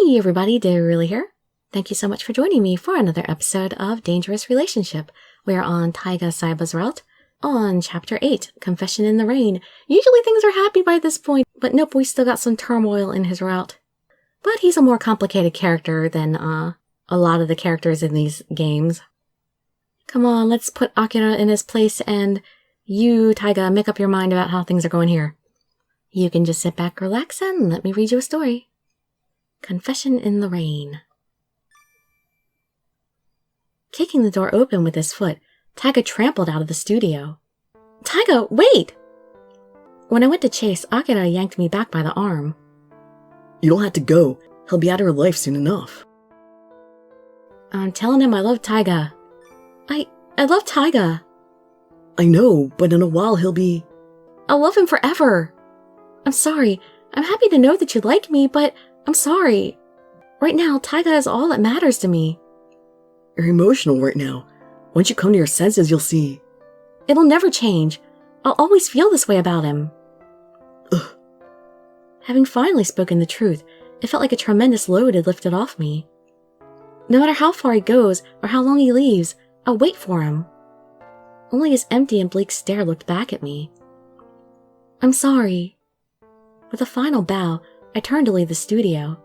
Hey everybody, Dirili here. Thank you so much for joining me for another episode of Dangerous Relationship. We are on Taiga Saeba's route, on Chapter 8, Confession in the Rain. Usually things are happy by this point, but nope, we still got some turmoil in his route. But he's a more complicated character than a lot of the characters in these games. Come on, let's put Akira in his place and you, Taiga, make up your mind about how things are going here. You can just sit back, relax, and let me read you a story. Confession in the Rain. Kicking the door open with his foot, Taiga trampled out of the studio. Taiga, wait! When I went to chase, Akira yanked me back by the arm. You don't have to go. He'll be out of her life soon enough. I'm telling him I love Taiga. I love Taiga. I know, but in a while he'll be... I'll love him forever. I'm sorry. I'm happy to know that you like me, but I'm sorry. Right now, Taiga is all that matters to me. You're emotional right now. Once you come to your senses, you'll see. It'll never change. I'll always feel this way about him. Ugh. Having finally spoken the truth, it felt like a tremendous load had lifted off me. No matter how far he goes or how long he leaves, I'll wait for him. Only his empty and bleak stare looked back at me. I'm sorry. With a final bow, I turned to leave the studio.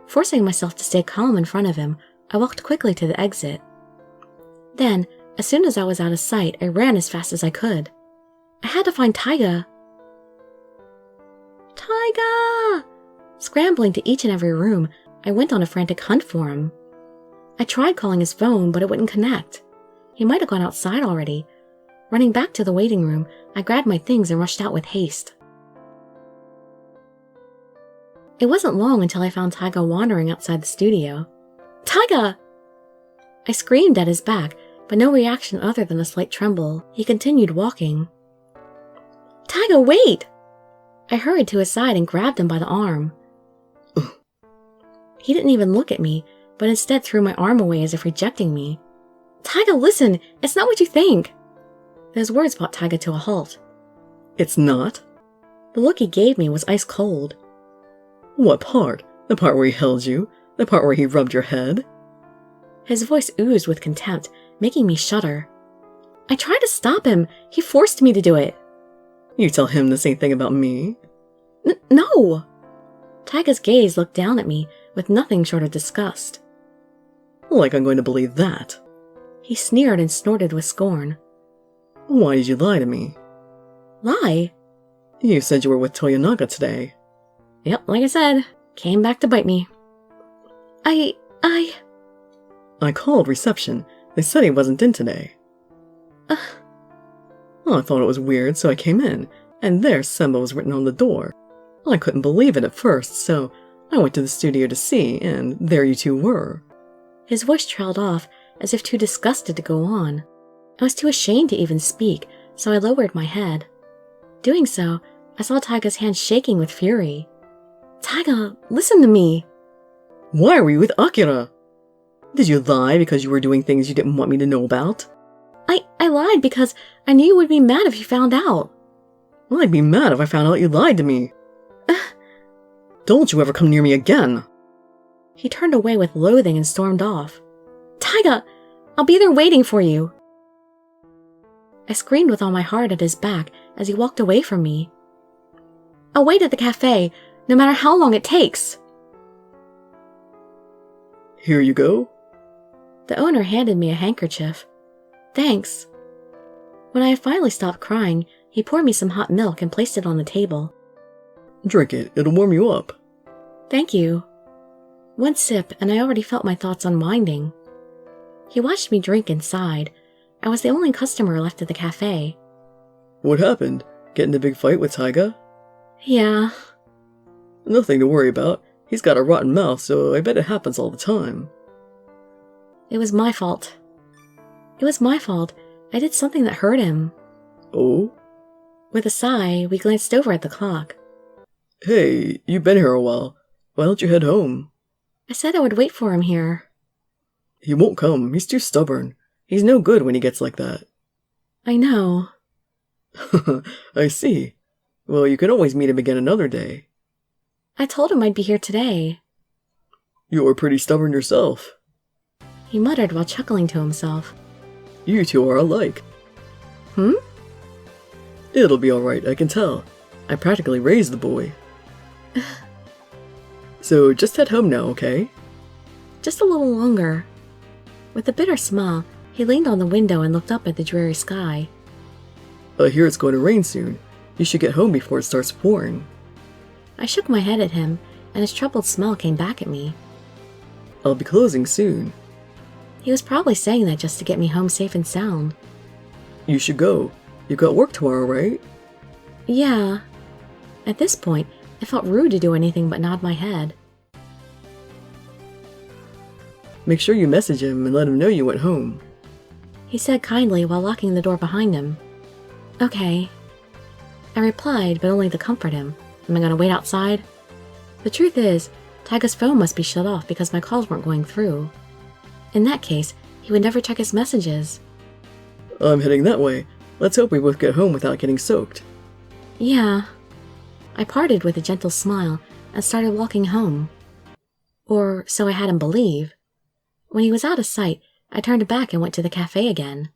Forcing myself to stay calm in front of him, I walked quickly to the exit. Then, as soon as I was out of sight, I ran as fast as I could. I had to find Taiga. Taiga! Scrambling to each and every room, I went on a frantic hunt for him. I tried calling his phone, but it wouldn't connect. He might have gone outside already. Running back to the waiting room, I grabbed my things and rushed out with haste. It wasn't long until I found Taiga wandering outside the studio. Taiga! I screamed at his back, but no reaction other than a slight tremble. He continued walking. Taiga, wait! I hurried to his side and grabbed him by the arm. He didn't even look at me, but instead threw my arm away as if rejecting me. Taiga, listen! It's not what you think! Those words brought Taiga to a halt. It's not? The look he gave me was ice cold. What part? The part where he held you? The part where he rubbed your head? His voice oozed with contempt, making me shudder. I tried to stop him. He forced me to do it. You tell him the same thing about me? No! Taiga's gaze looked down at me with nothing short of disgust. Like I'm going to believe that. He sneered and snorted with scorn. Why did you lie to me? Lie? You said you were with Toyonaga today. Yep, like I said, came back to bite me. I called reception. They said he wasn't in today. Well, I thought it was weird, so I came in, and there Semba was written on the door. I couldn't believe it at first, so I went to the studio to see, and there you two were. His voice trailed off, as if too disgusted to go on. I was too ashamed to even speak, so I lowered my head. Doing so, I saw Taiga's hand shaking with fury. Taiga, listen to me. Why were you with Akira? Did you lie because you were doing things you didn't want me to know about? I lied because I knew you would be mad if you found out. Well, I'd be mad if I found out you lied to me. Don't you ever come near me again. He turned away with loathing and stormed off. Taiga, I'll be there waiting for you. I screamed with all my heart at his back as he walked away from me. I'll wait at the cafe, no matter how long it takes. Here you go. The owner handed me a handkerchief. Thanks. When I had finally stopped crying, he poured me some hot milk and placed it on the table. Drink it, it'll warm you up. Thank you. One sip, and I already felt my thoughts unwinding. He watched me drink and sighed. I was the only customer left at the cafe. What happened? Get in a big fight with Taiga? Yeah. Nothing to worry about. He's got a rotten mouth, so I bet it happens all the time. It was my fault. It was my fault. I did something that hurt him. Oh? With a sigh, we glanced over at the clock. Hey, you've been here a while. Why don't you head home? I said I would wait for him here. He won't come. He's too stubborn. He's no good when he gets like that. I know. I see. Well, you can always meet him again another day. I told him I'd be here today. You're pretty stubborn yourself. He muttered while chuckling to himself. You two are alike. Hmm? It'll be alright, I can tell. I practically raised the boy. So just head home now, okay? Just a little longer. With a bitter smile, he leaned on the window and looked up at the dreary sky. I hear it's going to rain soon. You should get home before it starts pouring. I shook my head at him, and his troubled smile came back at me. I'll be closing soon. He was probably saying that just to get me home safe and sound. You should go. You've got work tomorrow, right? Yeah. At this point, it felt rude to do anything but nod my head. Make sure you message him and let him know you went home. He said kindly while locking the door behind him. Okay. I replied, but only to comfort him. Am I gonna wait outside? The truth is, Taiga's phone must be shut off because my calls weren't going through. In that case, he would never check his messages. I'm heading that way. Let's hope we both get home without getting soaked. Yeah. I parted with a gentle smile and started walking home. Or so I had him believe. When he was out of sight, I turned back and went to the cafe again.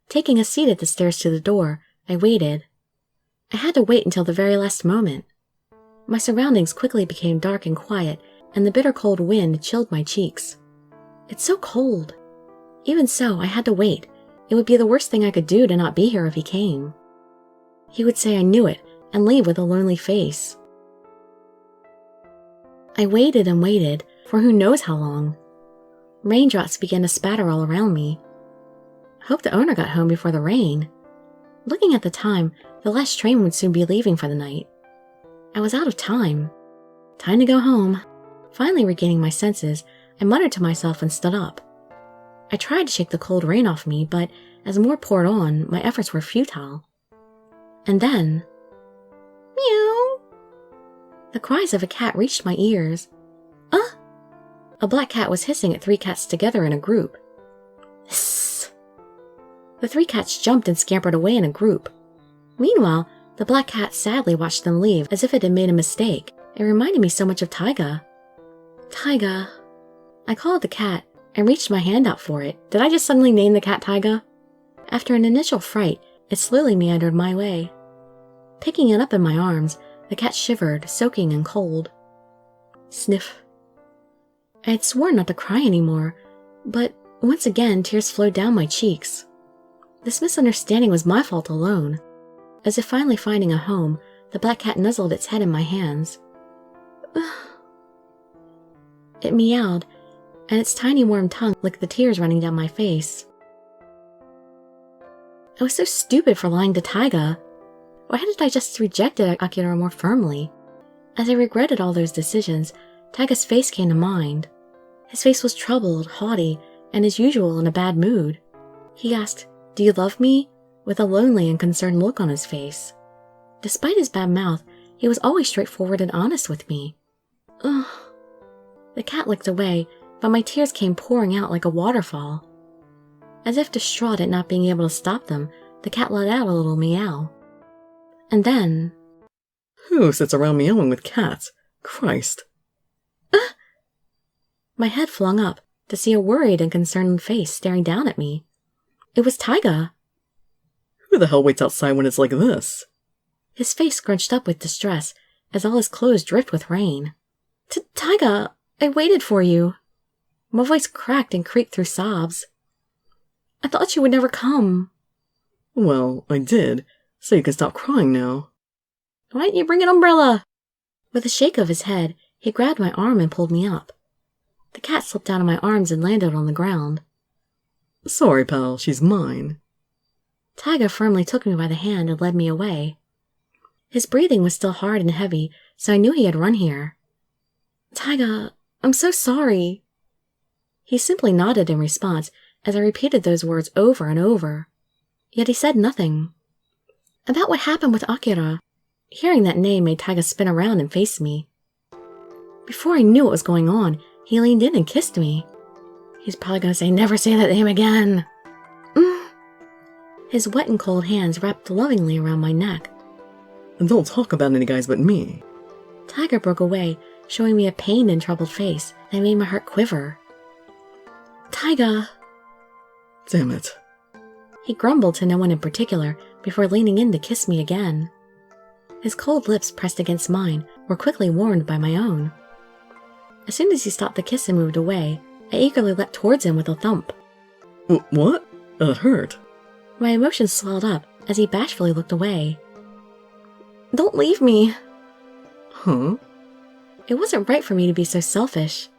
Taking a seat at the stairs to the door, I waited. I had to wait until the very last moment. My surroundings quickly became dark and quiet, and the bitter cold wind chilled my cheeks. It's so cold. Even so, I had to wait. It would be the worst thing I could do to not be here if he came. He would say I knew it and leave with a lonely face. I waited and waited for who knows how long. Raindrops began to spatter all around me. I hoped the owner got home before the rain. Looking at the time, the last train would soon be leaving for the night. I was out of time. Time to go home. Finally regaining my senses, I muttered to myself and stood up. I tried to shake the cold rain off me, but as more poured on, my efforts were futile. And then... meow! The cries of a cat reached my ears. A black cat was hissing at 3 cats together in a group. Hiss! The 3 cats jumped and scampered away in a group. Meanwhile, the black cat sadly watched them leave as if it had made a mistake. It reminded me so much of Taiga. Taiga. I called the cat and reached my hand out for it. Did I just suddenly name the cat Taiga? After an initial fright, it slowly meandered my way. Picking it up in my arms, the cat shivered, soaking and cold. Sniff. I had sworn not to cry anymore, but once again tears flowed down my cheeks. This misunderstanding was my fault alone. As if finally finding a home, the black cat nuzzled its head in my hands. It meowed, and its tiny warm tongue licked the tears running down my face. I was so stupid for lying to Taiga. Why hadn't I just rejected Akira more firmly? As I regretted all those decisions, Taiga's face came to mind. His face was troubled, haughty, and as usual in a bad mood. He asked, "Do you love me?" with a lonely and concerned look on his face. Despite his bad mouth, he was always straightforward and honest with me. Ugh. The cat licked away, but my tears came pouring out like a waterfall. As if distraught at not being able to stop them, the cat let out a little meow. And then... Who sits around meowing with cats? Christ. My head flung up to see a worried and concerned face staring down at me. It was Taiga. Who the hell waits outside when it's like this? His face scrunched up with distress as all his clothes dripped with rain. Taiga, I waited for you. My voice cracked and creaked through sobs. I thought you would never come. Well, I did, so you can stop crying now. Why didn't you bring an umbrella? With a shake of his head, he grabbed my arm and pulled me up. The cat slipped out of my arms and landed on the ground. Sorry, pal, she's mine. Taiga firmly took me by the hand and led me away. His breathing was still hard and heavy, so I knew he had run here. Taiga, I'm so sorry. He simply nodded in response as I repeated those words over and over. Yet he said nothing. About what happened with Akira. Hearing that name made Taiga spin around and face me. Before I knew what was going on, he leaned in and kissed me. He's probably going to say, "Never say that name again." His wet and cold hands wrapped lovingly around my neck. And don't talk about any guys but me. Taiga broke away, showing me a pained and troubled face that made my heart quiver. Taiga! Damn it. He grumbled to no one in particular before leaning in to kiss me again. His cold lips pressed against mine were quickly warmed by my own. As soon as he stopped the kiss and moved away, I eagerly leapt towards him with a thump. What? That hurt. My emotions swelled up as he bashfully looked away. Don't leave me! Huh? It wasn't right for me to be so selfish.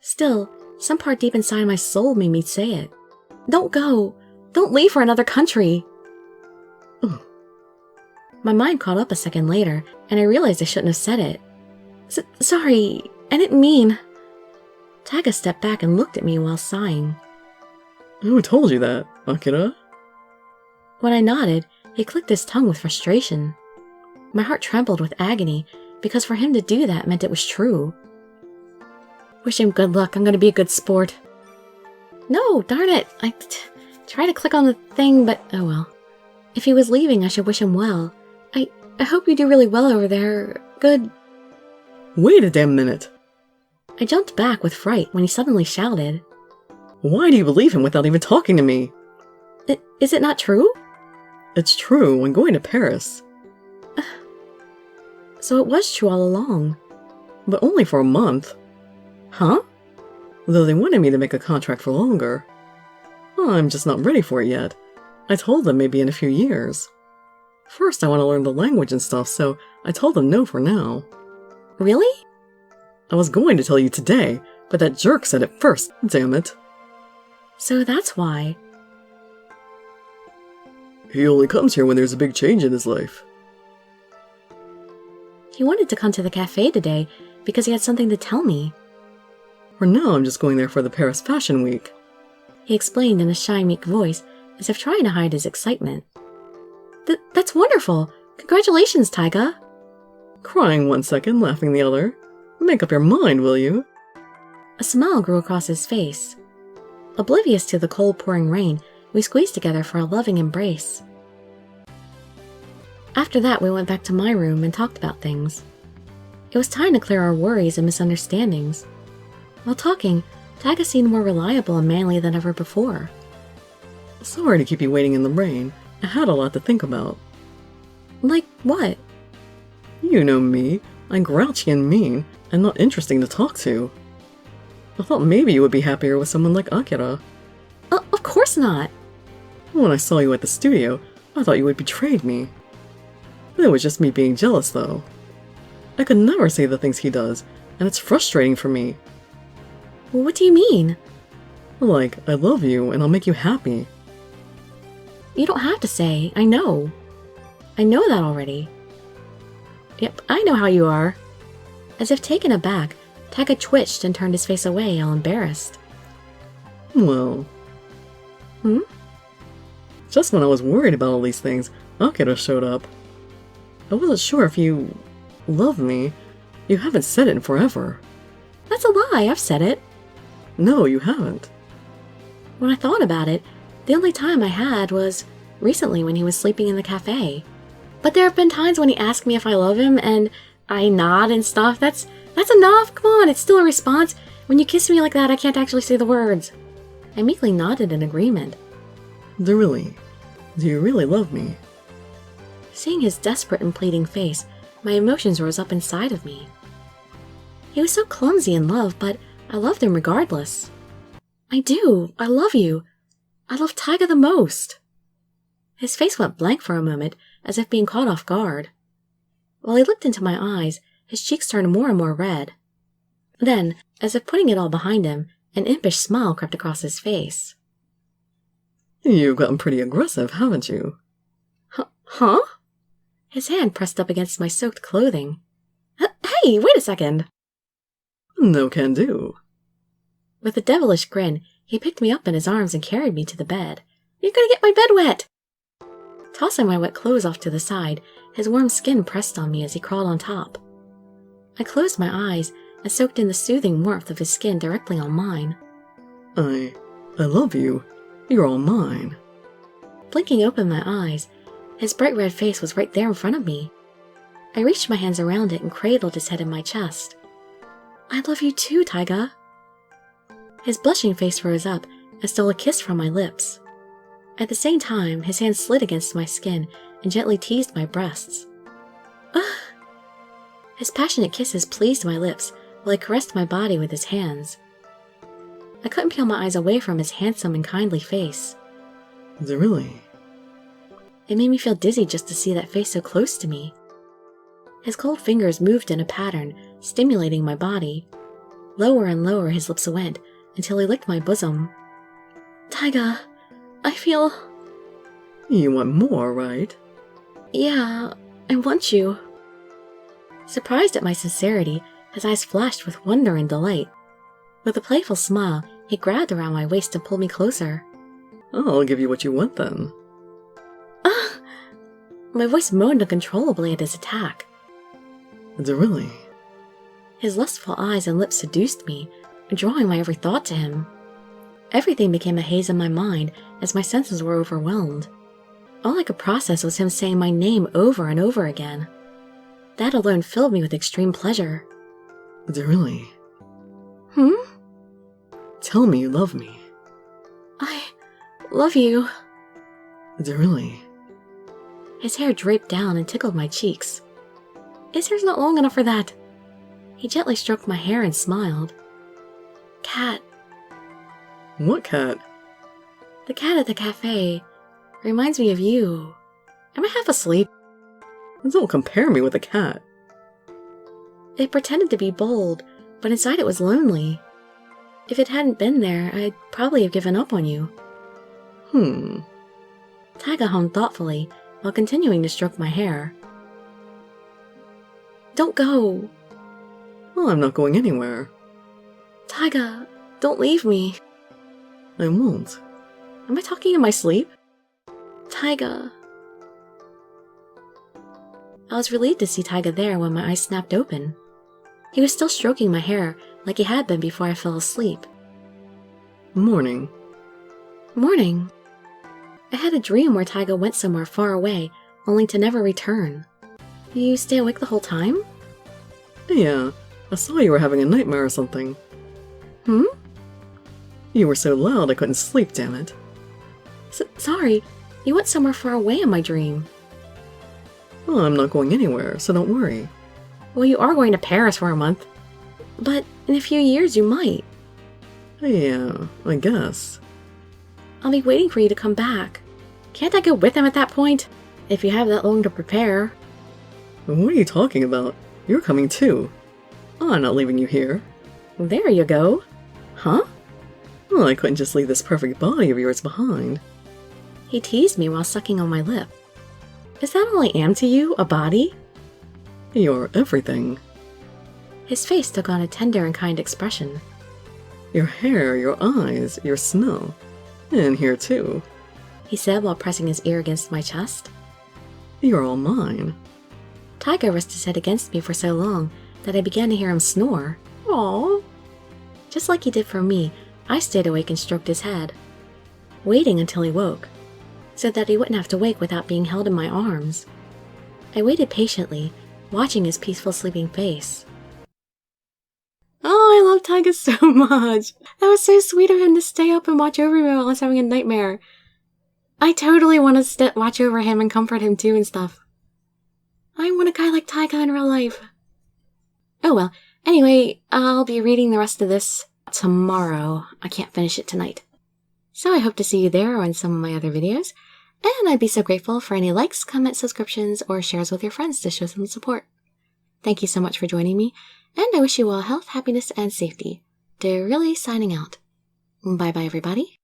Still, some part deep inside my soul made me say it. Don't go! Don't leave for another country! My mind caught up a second later, and I realized I shouldn't have said it. Sorry, I didn't mean... Taiga stepped back and looked at me while sighing. Who told you that, Akira? When I nodded, he clicked his tongue with frustration. My heart trembled with agony, because for him to do that meant it was true. Wish him good luck, I'm gonna be a good sport. No, darn it, I tried to click on the thing, but oh well. If he was leaving, I should wish him well. I hope you do really well over there. Good. Wait a damn minute. I jumped back with fright when he suddenly shouted. Why do you believe him without even talking to me? Is it not true? It's true, I'm going to Paris. So it was true all along. But only for a month. Huh? Though they wanted me to make a contract for longer. I'm just not ready for it yet. I told them maybe in a few years. First, I want to learn the language and stuff, so I told them no for now. Really? I was going to tell you today, but that jerk said it first, damn it. So that's why. He only comes here when there's a big change in his life. He wanted to come to the cafe today because he had something to tell me. For now, I'm just going there for the Paris Fashion Week. He explained in a shy, meek voice, as if trying to hide his excitement. That's wonderful! Congratulations, Taiga! Crying one second, laughing the other. Make up your mind, will you? A smile grew across his face. Oblivious to the cold pouring rain, we squeezed together for a loving embrace. After that, we went back to my room and talked about things. It was time to clear our worries and misunderstandings. While talking, Taiga seemed more reliable and manly than ever before. Sorry to keep you waiting in the rain. I had a lot to think about. Like what? You know me. I'm grouchy and mean, and not interesting to talk to. I thought maybe you would be happier with someone like Akira. Of course not! When I saw you at the studio, I thought you had betrayed me. It was just me being jealous, though. I could never say the things he does, and it's frustrating for me. What do you mean? Like, I love you, and I'll make you happy. You don't have to say, I know. I know that already. Yep, I know how you are. As if taken aback, Taiga twitched and turned his face away, all embarrassed. Well... Just when I was worried about all these things, Akira showed up. I wasn't sure if you... love me. You haven't said it in forever. That's a lie, I've said it. No, you haven't. When I thought about it, the only time I had was recently when he was sleeping in the cafe. But there have been times when he asked me if I love him, and I nod and stuff. That's enough, come on, it's still a response. When you kiss me like that, I can't actually say the words. I meekly nodded in agreement. Dirili, do you really love me? Seeing his desperate and pleading face, my emotions rose up inside of me. He was so clumsy in love, but I loved him regardless. I do, I love you. I love Taiga the most. His face went blank for a moment, as if being caught off guard. While he looked into my eyes, his cheeks turned more and more red. Then, as if putting it all behind him, an impish smile crept across his face. You've gotten pretty aggressive, haven't you? Huh? His hand pressed up against my soaked clothing. Hey, wait a second! No can do. With a devilish grin, he picked me up in his arms and carried me to the bed. You're gonna get my bed wet! Tossing my wet clothes off to the side, his warm skin pressed on me as he crawled on top. I closed my eyes and soaked in the soothing warmth of his skin directly on mine. I love you. You're all mine. Blinking open my eyes, his bright red face was right there in front of me. I reached my hands around it and cradled his head in my chest. I love you too, Taiga. His blushing face rose up and stole a kiss from my lips. At the same time, his hand slid against my skin and gently teased my breasts. Ugh! His passionate kisses pleased my lips while he caressed my body with his hands. I couldn't peel my eyes away from his handsome and kindly face. Dirili. It made me feel dizzy just to see that face so close to me. His cold fingers moved in a pattern, stimulating my body. Lower and lower his lips went, until he licked my bosom. Taiga, I feel... You want more, right? Yeah, I want you. Surprised at my sincerity, his eyes flashed with wonder and delight. With a playful smile, he grabbed around my waist and pulled me closer. I'll give you what you want then. Ah! My voice moaned uncontrollably at his attack. Dirili. His lustful eyes and lips seduced me, drawing my every thought to him. Everything became a haze in my mind as my senses were overwhelmed. All I could process was him saying my name over and over again. That alone filled me with extreme pleasure. Dirili. Tell me you love me. I love you. Dirili. His hair draped down and tickled my cheeks. His hair's not long enough for that. He gently stroked my hair and smiled. Cat. What cat? The cat at the cafe. Reminds me of you. Am I half asleep? Don't compare me with a cat. It pretended to be bold, but inside it was lonely. If it hadn't been there, I'd probably have given up on you. Taiga hummed thoughtfully, while continuing to stroke my hair. Don't go. Well, I'm not going anywhere. Taiga, don't leave me. I won't. Am I talking in my sleep? Taiga. I was relieved to see Taiga there when my eyes snapped open. He was still stroking my hair like he had been before I fell asleep. Morning. Morning. I had a dream where Taiga went somewhere far away, only to never return. You stay awake the whole time? Yeah, I saw you were having a nightmare or something. You were so loud I couldn't sleep, damn it. Sorry, you went somewhere far away in my dream. Well, I'm not going anywhere, so don't worry. Well, you are going to Paris for a month. But in a few years you might. Yeah, I guess. I'll be waiting for you to come back. Can't I go with him at that point? If you have that long to prepare. What are you talking about? You're coming too. I'm not leaving you here. There you go. Huh? Well, I couldn't just leave this perfect body of yours behind. He teased me while sucking on my lip. Is that all I am to you, a body? You're everything. His face took on a tender and kind expression. Your hair, your eyes, your smell. And here too. He said while pressing his ear against my chest. You're all mine. Taiga rested his head against me for so long that I began to hear him snore. Aww. Just like he did for me, I stayed awake and stroked his head, waiting until he woke, so that he wouldn't have to wake without being held in my arms. I waited patiently, watching his peaceful sleeping face. Oh, I love Taiga so much. That was so sweet of him to stay up and watch over me while I was having a nightmare. I totally want to watch over him and comfort him too and stuff. I want a guy like Taiga in real life. Oh well, anyway, I'll be reading the rest of this tomorrow. I can't finish it tonight. So I hope to see you there or in some of my other videos. And I'd be so grateful for any likes, comments, subscriptions, or shares with your friends to show some support. Thank you so much for joining me, and I wish you all health, happiness, and safety. Dirili signing out. Bye-bye, everybody.